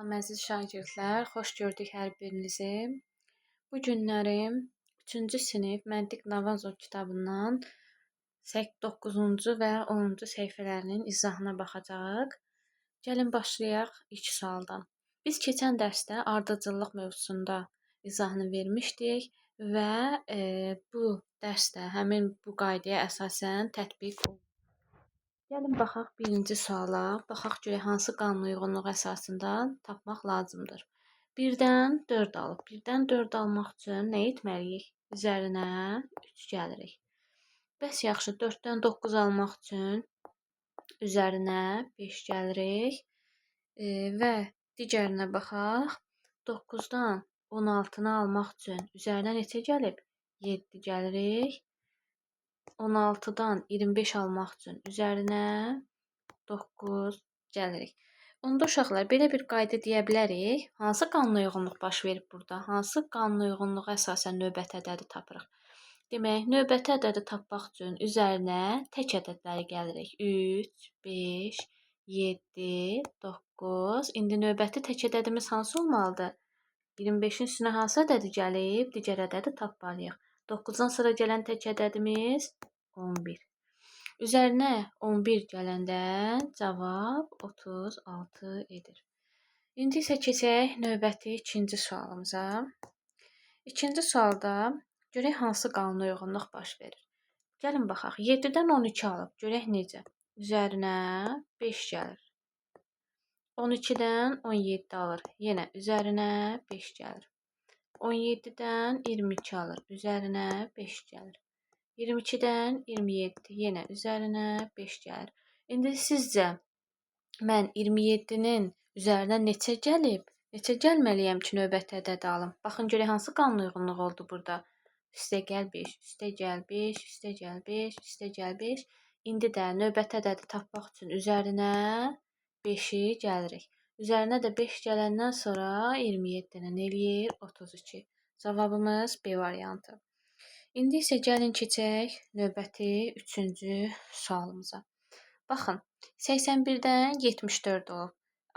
Salam əziz şagirdlər, xoş gördük hər birinizi. Bu günlərim 3-cü sinif Məntiq Navanzov kitabından 9-cu və 10-cu səhifələrinin izahına baxacağıq. Gəlin başlayaq ilk sualdan. Biz keçən dərsdə ardıcıllıq mövzusunda izahını vermişdik və bu dərsdə həmin bu qaydaya əsasən tətbiq olunur. Gəlin baxaq birinci suala. Baxaq görək hansı qanun uyğunluğu əsasında tapmaq lazımdır. 1-dən 4 alıb. 1-dən 4 almaq üçün nə etməliyik? Üzərinə 3 gəlirik. Bəs yaxşı, 4-dən 9 almaq üçün üzərinə 5 gəlirik. Və digərinə baxaq. 9-dan 16-nı almaq üçün üzərinə neçə gəlib? 7 gəlirik. 16-dan 25 almaq üçün üzərinə 9 gəlirik. Onda uşaqlar belə bir qayda deyə bilərik. Hansı qanuna uyğunluq baş verib burada? Hansı qanuna uyğunluğa əsasən növbəti ədədi tapırıq? Demək, növbəti ədədi tapmaq üçün üzərinə tək ədədləri gəlirik. 3, 5, 7, 9. İndi növbəti tək ədədimiz hansı olmalıdır? 25-in üstünə hansı ədədi gəlib? Digər ədədi tapmalıyıq. 9-dan sonra gələn tək ədədimiz 11. Üzərinə 11 gələndən cavab 36 edir. İndi isə keçək növbəti ikinci sualımıza. İkinci sualda görək hansı qanuna uyğunluq baş verir. Gəlin baxaq. 7-dən 12 alıb. Görək necə? Üzərinə 5 gəlir. 12-dən 17 alır. Yenə üzərinə 5 gəlir. 17-dən 22 alır. Üzərinə 5 gəlir. 22-dən 27 yenə üzərinə 5 gəlir. İndi sizcə mən 27-nin üzərinə neçə gəlib, neçə gəlməliyəm ki, növbəti ədədi alım? Baxın görək hansı qanun uyğunluğu oldu burada. Üstə gəl 5, üstə gəl 5, üstə gəl 5, üstə gəl 5. İndi də növbəti ədədi tapmaq üçün üzərinə 5-i gəlirik. Üzərinə də 5 gələndən sonra 27-nin eləyir 32. Cavabımız B variantı. İndi isə gəlin keçək növbəti 3-cü sualımıza. Baxın, 81-dən 74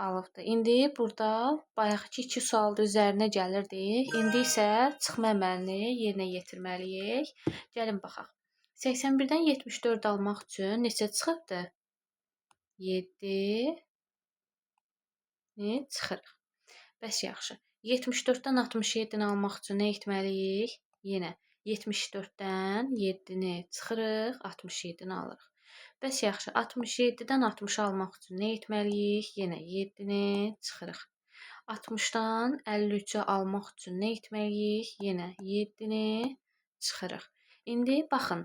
alıbdır. İndi burada bayaqki 2 sualda üzərinə gəlirdik. İndi isə çıxma əməlini yerinə yetirməliyik. Gəlin baxaq. 81-dən 74 almaq üçün neçə çıxıbdır? 7 çıxırıq. Bəs yaxşı. 74-dən 67-ni almaq üçün nə etməliyik? Yenə 74-dən 7-ni çıxırıq, 67-ni alırıq. Bəs yaxşı, 67-dən 60 almaq üçün nə etməliyik? Yenə 7-ni çıxırıq. 60-dan 53-ü almaq üçün nə etməliyik? Yenə 7-ni çıxırıq. İndi baxın,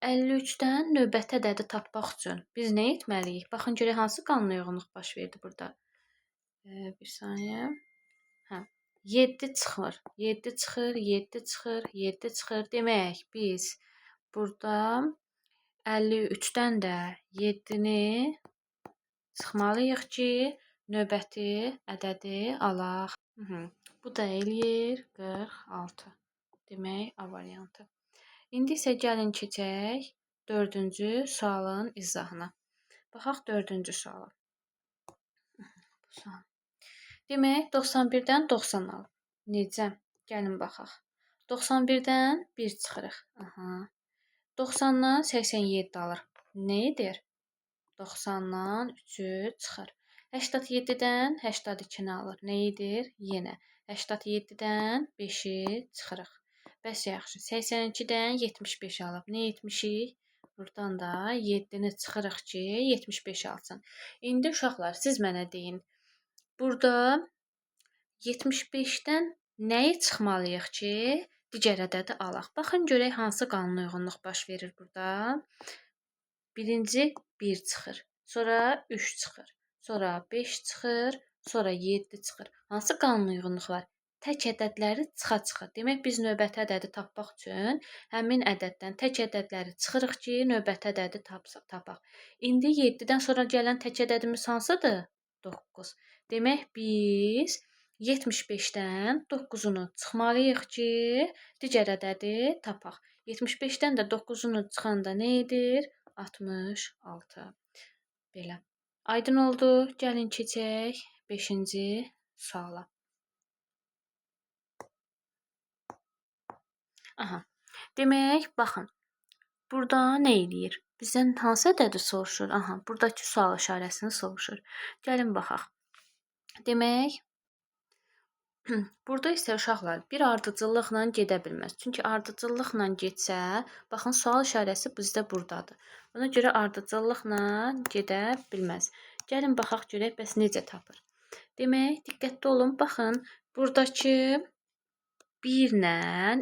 53-dən növbəti ədədi tapmaq üçün biz nə etməliyik? Baxın görək hansı qanuna uyğunluq baş verdi burada. Bir saniyə. 7 çıxır. 7 çıxır, 7 çıxır, 7 çıxır. Demək, biz burada 53-dən də 7-ni çıxmalıyıq ki, növbəti ədədi alaq. Bu da eləyir 46. Demək, A variantı. İndi isə gəlin keçək 4-cü sualın izahına. Baxaq 4-cü suala. Bu sual. Demək, 91-dən 90 alıb. Necə? Gəlin baxaq. 91-dən 1 çıxırıq. 90-dan 87 alır. Nə edir? 90-dan 3-ü çıxır. 87-dən 82-ni alır. Nə edir? Yenə 87-dən 5-i çıxırıq. Bəs yaxşı, 82-dən 75 alıb. Nə etmişik? Buradan da 7-ni çıxırıq ki, 75 alsın. İndi uşaqlar, siz mənə deyin. Burada 75-dən nəyi çıxmalıyıq ki, digər ədədi alaq? Baxın görək hansı qanuna uyğunluq baş verir burada. Birinci 1 çıxır, sonra 3 çıxır, sonra 5 çıxır, sonra 7 çıxır. Hansı qanuna uyğunluq var? Tək ədədləri çıxa-çıxa. Demək, biz növbəti ədədi tapmaq üçün həmin ədəddən tək ədədləri çıxırıq ki, növbəti ədədi tapaq. İndi 7-dən sonra gələn tək ədədimiz hansıdır? 9. Demək, biz 75-dən 9-unu çıxmalıyıq ki, digər ədədi tapaq. 75-dən də 9-unu çıxanda nə edir? 66. Belə. Aydın oldu. Gəlin keçək 5-ci suala. Aha. Demək, baxın. Burada nə eləyir? Bizdən hansı ədədi soruşur? Aha, buradakı sual işarəsini soruşur. Gəlin baxaq. Demək, burada isə uşaqlar bir ardıcıllıqla gedə bilməz. Çünki ardıcıllıqla getsə, baxın sual işarəsi bizdə burdadır. Ona görə ardıcıllıqla gedə bilməz. Gəlin baxaq görək bəs necə tapır. Demək, diqqətli olun. Baxın, buradakı 1 ilə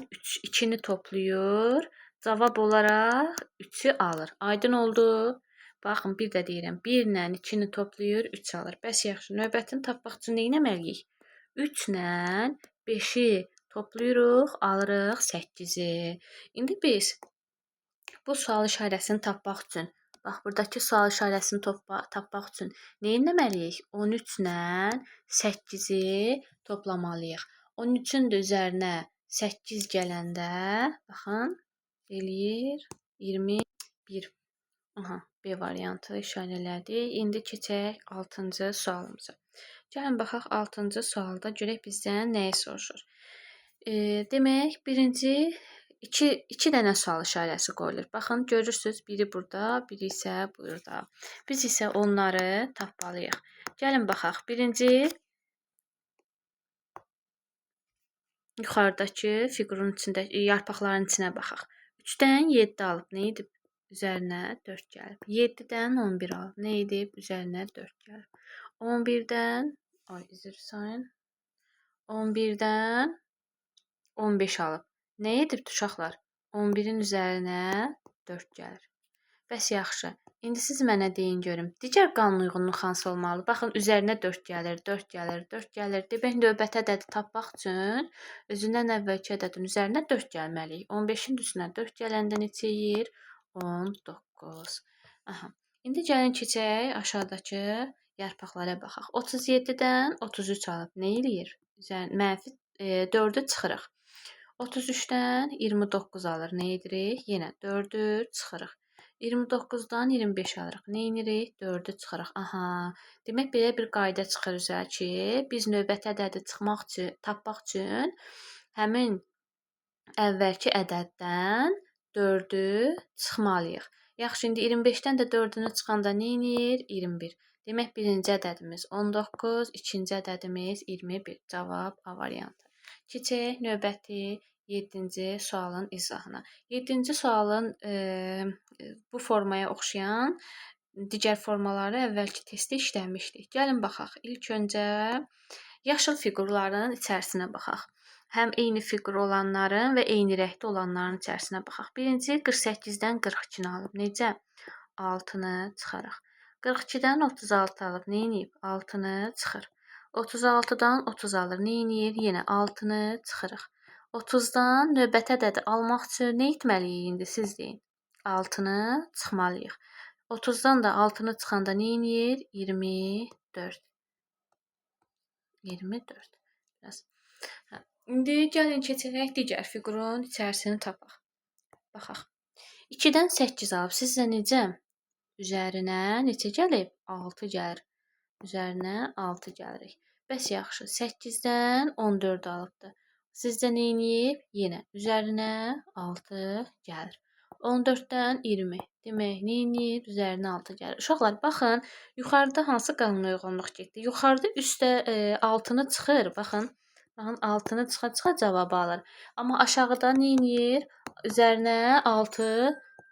2-ni toplayır. Cavab olaraq 3-ü alır. Aydın oldu? Baxın, bir də deyirəm. 1 ilə 2-ni toplayır, 3 alır. Bəs yaxşı, növbətini tapmaq üçün nə etməliyik? 3 ilə 5-i toplayırıq, alırıq 8-i. İndi biz bu sual işarəsini tapmaq üçün, bax, buradakı sual işarəsini tapmaq üçün nə etməliyik? 13 ilə 8-i toplamalıyıq. 13-ün də üzərinə 8 gələndə, baxın, eləyir 21. Aha, B variantı işarələdi. İndi keçək 6-cı sualımıza. Gəlin baxaq 6-cı sualda görək bizdən nəyi soruşur. Demək, birinci 2 dənə sual işarəsi qoyulur. Baxın, görürsüz, biri burada, biri isə burada. Biz isə onları tapmalıyıq. Gəlin baxaq. Birinci yuxarıdakı fiqurun içində, yarpaqların içinə baxaq. 3-dən 7 alıb nə edib? Üzərinə 4 gəlib. 7-dən 11 alıb nə edib? Üzərinə 4 gəlib. 11-dən, üzr sayın. 11-dən 15 alıb. Nə edib uşaqlar? 11-in üzərinə 4 gəlir. Bəs yaxşı. İndi siz mənə deyin görüm. Digər qanun uyğunluq hansı olmalı? Baxın, üzərinə 4 gəlir, 4 gəlir, 4 gəlir. Demək, növbəti ədədi tapmaq üçün özündən əvvəlki ədədin üzərinə 4 gəlməliyik. 15-in üstünə 4 gələndə neçə eləyir? 19. Aha. İndi gəlin keçək aşağıdakı yarpaqlara baxaq. 37-dən 33 alıb nə eləyir? Mənfi 4-ü çıxırıq. 33-dən 29 alır. Nə edirik? Yenə 4-ü çıxırıq. 29-dan 25 alırıq. Nə edirik? 4-ü çıxırıq. Aha. Demək, belə bir qayda çıxır üzə ki, biz növbəti ədədi tapmaq üçün həmin əvvəlki ədəddən 4-ü çıxmalıyıq. Yaxşı, indi 25-dən də 4-ünü çıxanda nə edir? 21. Demək, birinci ədədimiz 19, ikinci ədədimiz 21. Cavab A variantı. Keçək növbəti 7-ci sualın izahına. 7-ci sualın bu formaya oxşayan digər formaları əvvəlki testdə işləmişdik. Gəlin baxaq. İlk öncə yaşıl fiqurların içərisinə baxaq. Həm eyni fiqur olanların və eyni rəngdə olanların içərisinə baxaq. Birinci 48-dən 42-ni alıb. Necə? 6-nı çıxaraq. 42-dən 36 alıb. Nə edib? 6-nı çıxır. 36-dan 30 alır. Nə edir? Yenə 6-nı çıxırıq. 30-dan növbəti ədədi almaq üçün nə etməliyik indi siz deyin? 6-nı çıxmalıyıq. 30-dan da 6-nı çıxanda nə edir? 24. 24. Biraz. İndi gəlin keçərək digər fiqurun içərisini tapaq. Baxaq. 2-dən 8 alıb. Sizcə necə? Üzərinə neçə gəlib? 6 gəlir. Üzərinə 6 gəlirik. Bəs yaxşı. 8-dən 14 alıbdır. Sizcə nə edib? Yenə üzərinə 6 gəlir. 14-dən 20. Demək, nə edib? Üzərinə 6 gəlir. Uşaqlar, baxın, yuxarıda hansı qanuna uyğunluq getdi? Yuxarıda üstə 6-nı çıxır. Baxın, 6-nı çıxa-çıxa cavabı alır. Amma aşağıda nə edir?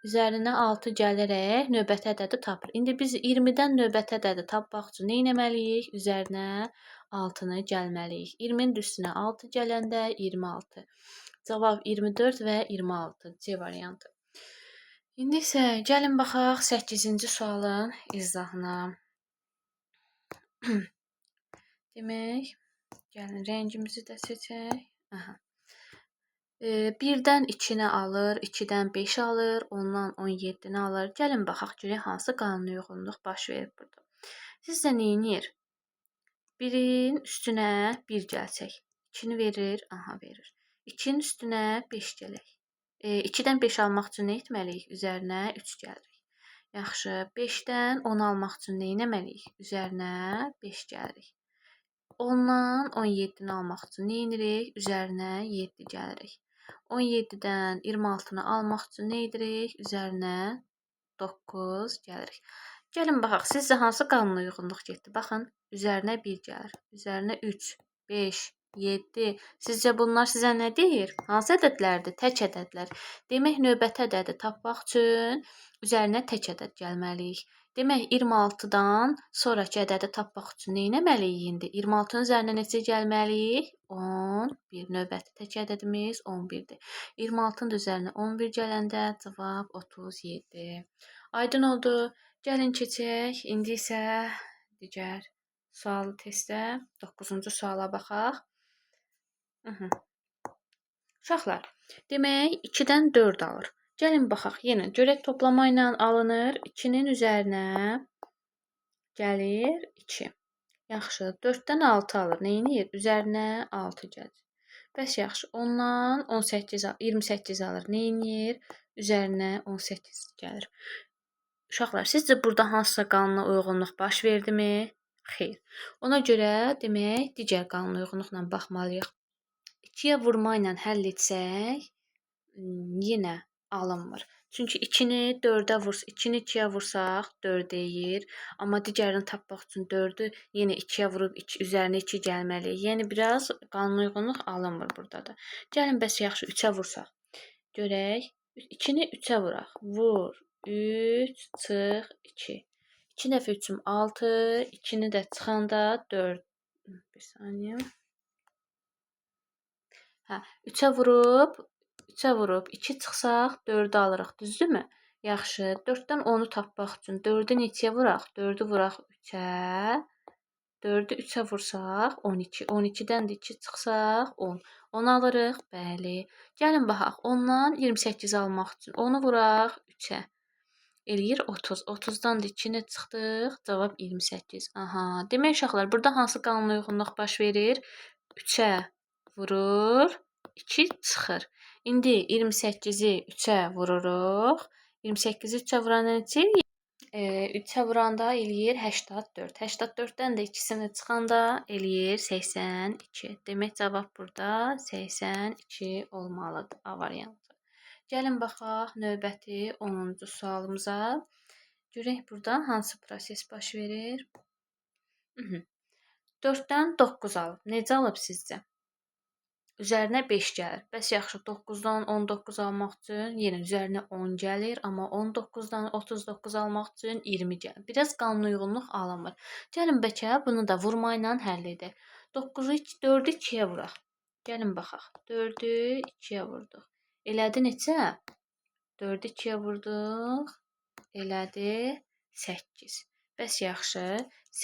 Üzərinə 6 gələrək növbəti ədədi tapır. İndi biz 20-dən növbəti ədədi tapmaq üçün nə etməliyik? Üzərinə 6-nı gəlməliyik. 20-nin üstünə 6 gələndə 26. Cavab 24 və 26. C variantı. İndi isə gəlin baxaq 8-ci sualın izahına. Demək, gəlin rəngimizi də seçək. Aha. 1-dən 2-ni alır, 2-dən 5 alır, ondan 17-ni alır. Gəlin baxaq görək hansı qanuna uyğunluq baş verir burada. Sizcə nə edir? 1-in üstünə 1 gəlsək, 2-ni verir, aha verir. 2-nin üstünə 5 gələk. 2-dən 5 almaq üçün nə etməliyik? Üzərinə 3 gəlirik. Yaxşı, 5-dən 10 almaq üçün nə etməliyik? Üzərinə 5 gəlirik. 10-dan 17-ni almaq üçün nə edirik? Üzərinə 7 gəlirik. 17-dən 26-nı almaq üçün nə edirik? Üzərinə 9 gəlirik. Gəlin baxaq, sizcə hansı qanuna uyğunluq getdi? Baxın, üzərinə 1 gəlir. Üzərinə 3, 5, 7. Sizcə bunlar sizə nə deyir? Hansı ədədlərdir? Tək ədədlər. Demək, növbəti ədədi tapmaq üçün üzərinə tək ədəd gəlməliyik. Demək, 26-dan sonraki ədədi tapmaq üçün nə etməliyik indi? 26-nın üzərinə neçə gəlməliyik? 11. Növbəti tək ədədimiz 11-dir. 26-nın üzərinə 11 gələndə cavab 37. Aydın oldu. Gəlin keçək. İndi isə digər sualı testdə 9-cu suala baxaq. Uşaqlar, demək 2-dən 4 alır. Gəlin baxaq, yenə görək toplama ilə alınır. 2-nin üzərinə gəlir 2. Yaxşı, 4-dən 6 alır. Nə edir? Üzərinə 6 gəlir. Bəs yaxşı, 10-dan 28 alır. Nə edir? Üzərinə 18 gəlir. Uşaqlar, sizcə burada hansısa qanuna uyğunluq baş verdimi? Xeyr. Ona görə demək digər qanuna uyğunluqla baxmalıyıq. 2-yə vurma ilə həll etsək, yenə alınmır. Çünki 2-ni 4-ə 2-ni 2-yə vursaq 4 deyir. Amma digərini tapmaq üçün 4-ü yenə 2-yə vurub üzərinə 2 gəlməli. Yəni biraz qanuna uyğunluq alınmır burada da. Gəlin bəs yaxşı 3-ə vursaq. Görək. 2-ni 3-ə vuraq. Vur. 3 çıx 2. 2 dəfə 3-üm 6, 2-ni də çıxanda 4. Bir saniyə. 3-ə vurub 2 çıxsaq 4-ü alırıq, düzdürmü? Yaxşı, 4-dən 10-u tapmaq üçün 4-ü neçəyə vuraq? 4-ü vuraq 3-ə. 4-ü 3-ə vursaq 12. 12-dən də 2 çıxsaq 10. 10 alırıq, bəli. Gəlin baxaq, 10-dan 28 almaq üçün 10-u vuraq 3-ə. Eləyir 30. 30-dan da 2-ni çıxdıq, cavab 28. Aha, demək uşaqlar, burada hansı qanuna uyğunluq baş verir? 3-ə vurur, 2 çıxır. İndi 28-i 3-ə vururuq. 28-i 3-ə vuranda neçə eləyir? 3-ə vuranda eləyir 84. 84-dən də 2-sini çıxanda eləyir 82. Demək cavab burada 82 olmalıdır. A variantı. Gəlin baxaq növbəti 10-cu sualımıza. Görək burada hansı proses baş verir? 4-dən 9 alıb. Necə alıb sizcə? Üzərinə 5 gəlir. Bəs yaxşı, 9-dan 19 almaq üçün yenə üzərinə 10 gəlir, amma 19-dan 39 almaq üçün 20 gəlir. Biraz qanuna uyğunluq alınmır. Gəlin bəlkə bunu da vurma ilə həll edək. 4-ü 2-yə vuraq. Gəlin baxaq. 4-ü 2-yə vurduq. Elədi neçə? 4-ü 2-yə vurduq. Elədi 8. Bəs yaxşı,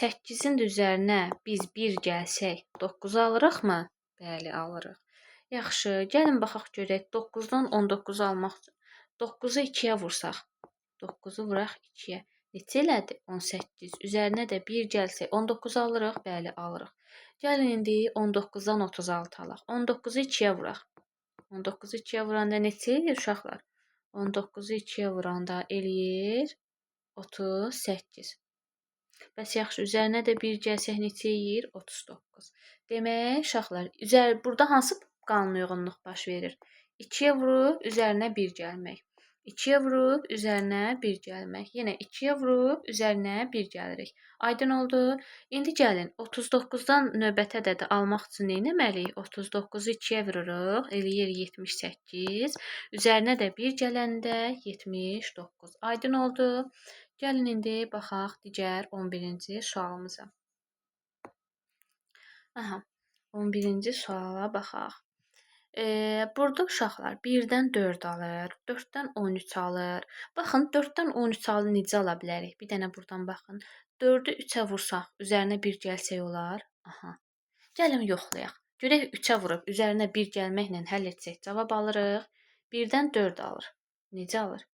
8-in də üzərinə biz 1 gəlsək 9 alırıqmı? Bəli, alırıq. Yaxşı, gəlin baxaq görək 9-dan 19 almaq üçün 9-u 2-yə vursaq. 9-u vuraq 2-yə. Neçə elədi? 18. Üzərinə də 1 gəlsək 19 alırıq. Bəli, alırıq. Gəlin indi 19-dan 36 alaq. 19-u 2-yə vuraq. 19-u 2-yə vuranda neçə eləyir uşaqlar? 19-u 2-yə vuranda eləyir 38. Bəs yaxşı, üzərinə də 1 gəlsək neçə eləyir? 39. Demək, uşaqlar, burada hansı qanuna uyğunluq baş verir? 2-yə vurub üzərinə 1 gəlmək. 2-yə vurub üzərinə 1 gəlmək. Yenə 2-yə vurub üzərinə 1 gəlirik. Aydın oldu. İndi gəlin 39-dan növbəti ədədi almaq üçün nə etməliyik? 39-u 2-yə vururuq, eləyir 78. Üzərinə də 1 gələndə 79. Aydın oldu. Gəlin indi baxaq digər 11-ci sualımıza. 11-ci suala baxaq. Burada uşaqlar 1-dən 4 alır, 4-dən 13 alır. Baxın, 4-dən 13 alır necə ala bilərik? Bir dənə buradan baxın. 4-ü 3-ə vursaq, üzərinə 1 gəlsək olar. Gəlin yoxlayaq. Görək 3-ə vurub, üzərinə 1 gəlməklə həll etsək, cavab alırıq. 1-dən 4 alır. Necə alır?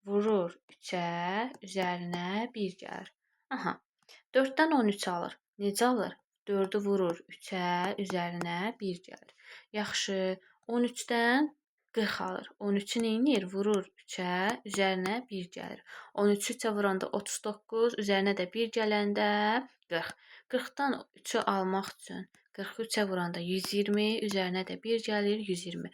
Vurur 3-ə, üzərinə 1 gəlir. 4-dən 13 alır. Necə alır? 4-ü vurur 3-ə, üzərinə 1 gəlir. Yaxşı, 13-dən 40 alır. 13-ü neynir? Vurur 3-ə, üzərinə 1 gəlir. 13-ü 3-ə vuranda 39, üzərinə də 1 gələndə 40. 40-dan 3-ü almaq üçün 40-ı 3-ə vuranda 120, üzərinə də 1 gəlir 120.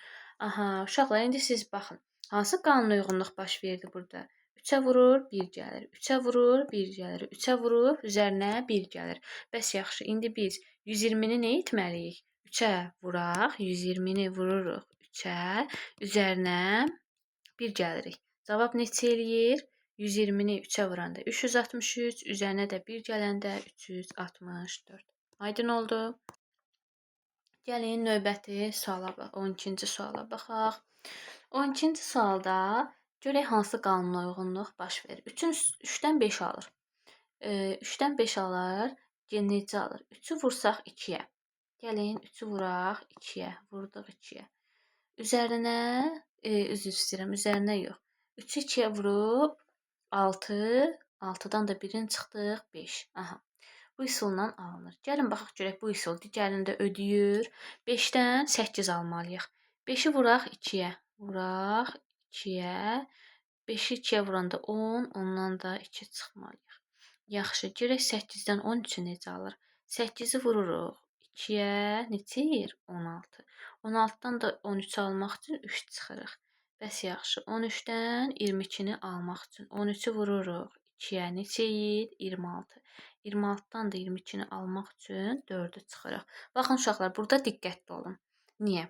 Aha, uşaqlar, indi siz baxın. Hansı qanuna uyğunluq baş verdi burada? 3-ə vurur, 1 gəlir. 3-ə vurur, 1 gəlir. 3-ə vurur, üzərinə 1 gəlir. Bəs yaxşı, indi biz 120-ni nə etməliyik? 3-ə vuraq, 120-ni vururuq 3-ə, üzərinə 1 gəlirik. Cavab neçə eləyir? 120-ni 3-ə vuranda 363, üzərinə də 1 gələndə 364. Aydın oldu. Gəlin növbəti suala bax, 12-ci suala baxaq. 12-ci sualda görək hansı qanuna uyğunluq baş verir. 3-dən 5 alır. 3-dən 5 alır, necə alır? 3-ü vursaq 2-yə. Gəlin 3-ü vuraq 2-yə. Vurduq 2-yə. Üzərinə, üzr istəyirəm, üzərinə yox. 3-ü 2-yə vurub 6, 6-dan da 1-in çıxdıq 5. Aha. Bu üsulla alınır. Gəlin baxaq görək bu üsul digərində ödəyir. 5-dən 8 almalıyıq. 5-i vuraq 2-yə. Vuraq 2-yə. 5-i 2-yə vuranda 10, ondan da 2 çıxmalıyıq. Yaxşı, görək 8-dən 13-ü necə alır? 8-i vururuq 2-yə, neçə eləyir? 16. 16-dan da 13 almaq üçün 3 çıxırıq. Bəs yaxşı, 13-dən 22-ni almaq üçün 13-ü vururuq 2-yə, neçə eləyir? 26. 26-dan da 22-ni almaq üçün 4-ü çıxırıq. Baxın uşaqlar, burada diqqətli olun. Niyə?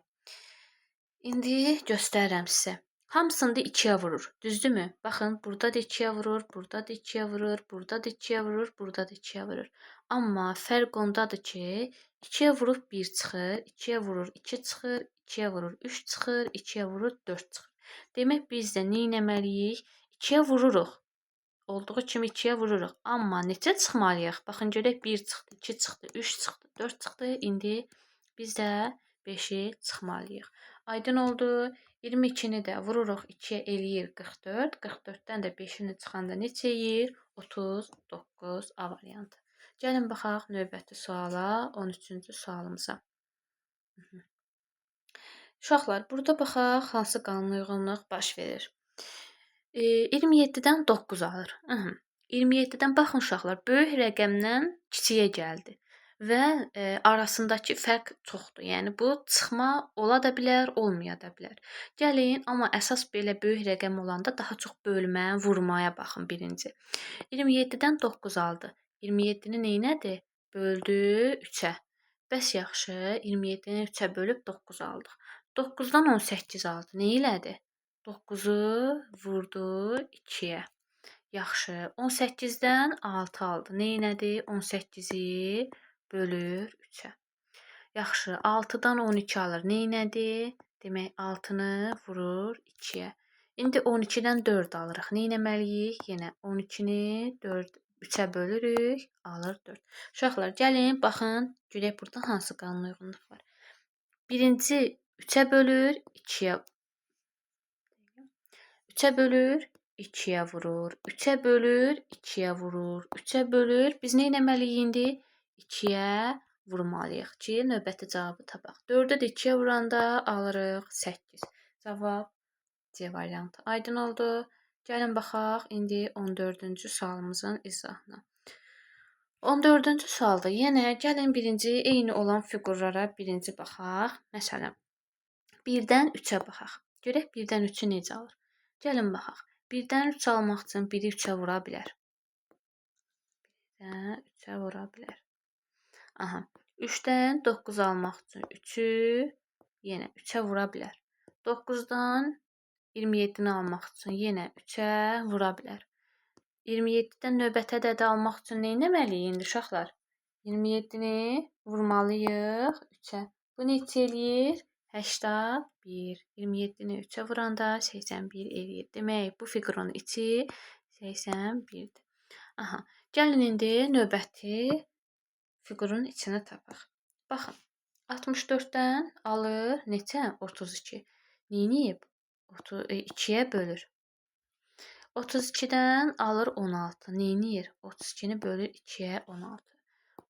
İndi göstərirəm sizə. Hamısını da 2-yə vurur. Düzdürmü? Baxın, burada da 2-yə vurur, burada da 2-yə vurur, burada da 2-yə vurur, burada da 2-yə vurur. Amma fərq ondadır ki, 2-yə vurub 1 çıxır, 2-yə vurur 2 çıxır, 2-yə vurur 3 çıxır, 2-yə vurur 4 çıxır. Demək biz də nə etməliyik? 2-yə vururuq. Olduğu kimi 2-yə vururuq. Amma neçə çıxmalıyıq? Baxın görək 1 çıxdı, 2 çıxdı, 3 çıxdı, 4 çıxdı. İndi biz də 5-i çıxmalıyıq. Aydın oldu. 22-ni də vururuq 2-yə eləyir 44. 44-dən də 5-ini çıxanda neçə eləyir? 39 A variantı. Gəlin baxaq növbəti suala, 13-cü sualımıza. Uşaqlar, burada baxaq hansı qanuna uyğunluq baş verir. 27-dən 9 alır. 27-dən baxın uşaqlar, böyük rəqəmdən kiçiyə gəldi və arasındakı fərq çoxdur. Yəni bu çıxma ola da bilər, olmaya da bilər. Gəlin, amma əsas belə böyük rəqəm olanda daha çox bölmə, vurmaya baxın birinci. 27-dən 9 aldı. 27-ni neynədi? Böldü 3-ə. Bəs yaxşı, 27-ni 3-ə bölüb 9 aldıq. 9-dan 18 aldı. Nə elədi? 9-u vurdu 2-yə. Yaxşı, 18-dən 6 aldı. Nə elədi? 18-i bölür 3-ə. Yaxşı, 6-dan 12 alır. Nə elədi? Demək, 6-nı vurur 2-yə. İndi 12-dən 4 alırıq. Nə etməliyik? Yenə 12-ni 3-ə bölürük, alır 4. Uşaqlar, gəlin, baxın, görək burada hansı qanuna uyğunluq var. Birinci 3-ə bölür, 2-yə 3-ə bölür, 2-yə vurur. 3-ə bölür, 2-yə vurur. 3-ə bölür. Biz nə etməliyik indi? 2-yə vurmalıyıq ki, növbəti cavabı tapaq. 4-ü də 2-yə vuranda alırıq 8. Cavab C variantı. Aydın oldu. Gəlin baxaq indi 14-cü sualımızın izahına. 14-cü sualda yenə gəlin birinci eyni olan fiqurlara birinci baxaq. Məsələn, 1-dən 3-ə baxaq. Görək 1-dən 3-ü necə alır? Gəlin baxaq. 1-dən 3 almaq üçün 1-i 3-ə vura bilər. 1-dən 3-ə vura bilər. Aha. 3-dən 9 almaq üçün 3-ü yenə 3-ə vura bilər. 9-dan 27-ni almaq üçün yenə 3-ə vura bilər. 27-dən növbəti ədədi almaq üçün nə etməliyik indi uşaqlar? 27-ni vurmalıyıq 3-ə. Bu neçə eləyir? 81. 27-ni 3-ə vuranda 81 eləyir. Demək, bu fiqurun içi 81-dir. Aha. Gəlin indi növbəti fiqurun içini tapaq. Baxın. 64-dən alır neçə? 32. Neyniyib? 2-yə bölür. 32-dən alır 16. Neyniyir? 32-ni bölür 2-yə 16.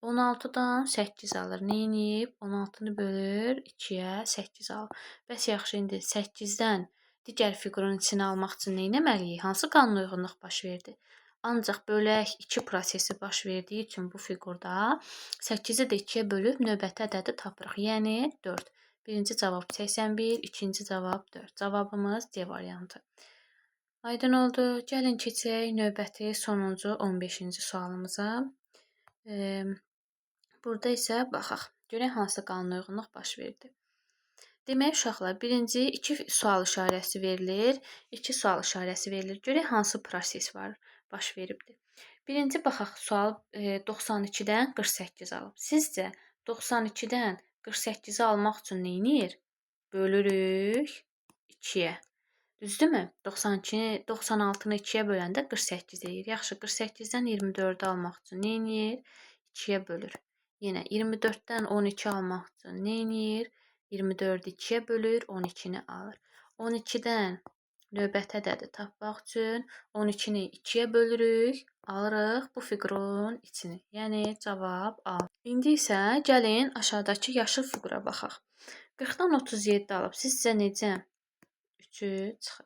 16-dan 8 alır. Neyniyib? 16-nı bölür 2-yə 8 alır. Bəs yaxşı, indi 8-dən digər fiqurun içini almaq üçün nə etməliyik? Hansı qanuna uyğunluq baş verdi? Ancaq bölək 2 prosesi baş verdiyi üçün bu fiqurda 8-i də 2-yə bölüb növbəti ədədi tapırıq. Yəni 4. Birinci cavab 81, ikinci cavab 4. Cavabımız C variantı. Aydın oldu. Gəlin keçək növbəti sonuncu 15-ci sualımıza. Burada isə baxaq. Görək hansı qanuna uyğunluq baş verdi. Demək uşaqlar, birinci 2 sual işarəsi verilir, 2 sual işarəsi verilir. Görək hansı proses var, baş veribdir. Birinci baxaq, sual 92-dən 48 alıb. Sizcə 92-dən 48-i almaq üçün nə edir? Bölürük 2-yə. Düzdürmü? 92-ni 96-nı 2-yə böləndə 48 deyir. Yaxşı, 48-dən 24-ü almaq üçün nə edir? 2-yə bölür. Yenə 24-dən 12 almaq üçün nə edir? 24-ü 2-yə bölür, 12-ni alır. 12-dən növbəti ədədi tapmaq üçün 12-ni 2-yə bölürük, alırıq bu fiqurun içini. Yəni cavab A. İndi isə gəlin aşağıdakı yaşıl fiqura baxaq. 40-dan 37 alıb. Sizcə necə? 3-ü çıxır.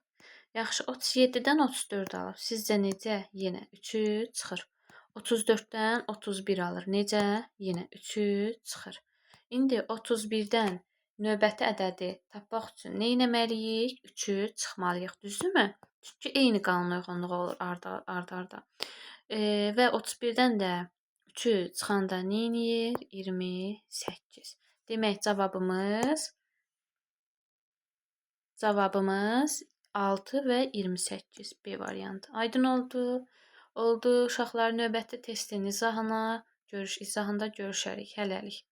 Yaxşı, 37-dən 34 alıb. Sizcə necə? Yenə 3-ü çıxır. 34-dən 31 alır. Necə? Yenə 3-ü çıxır. İndi 31-dən növbəti ədədi tapmaq üçün nə etməliyik? 3-ü çıxmalıyıq. Düzdürmü? Çünki eyni qanuna uyğunluğu olur arda-arda. Və 31-dən də 3-ü çıxanda nə edir? 28. Demək cavabımız 6 və 28 B variantı. Aydın oldu. Oldu. Uşaqlar növbəti testin izahında görüşərik. Hələlik.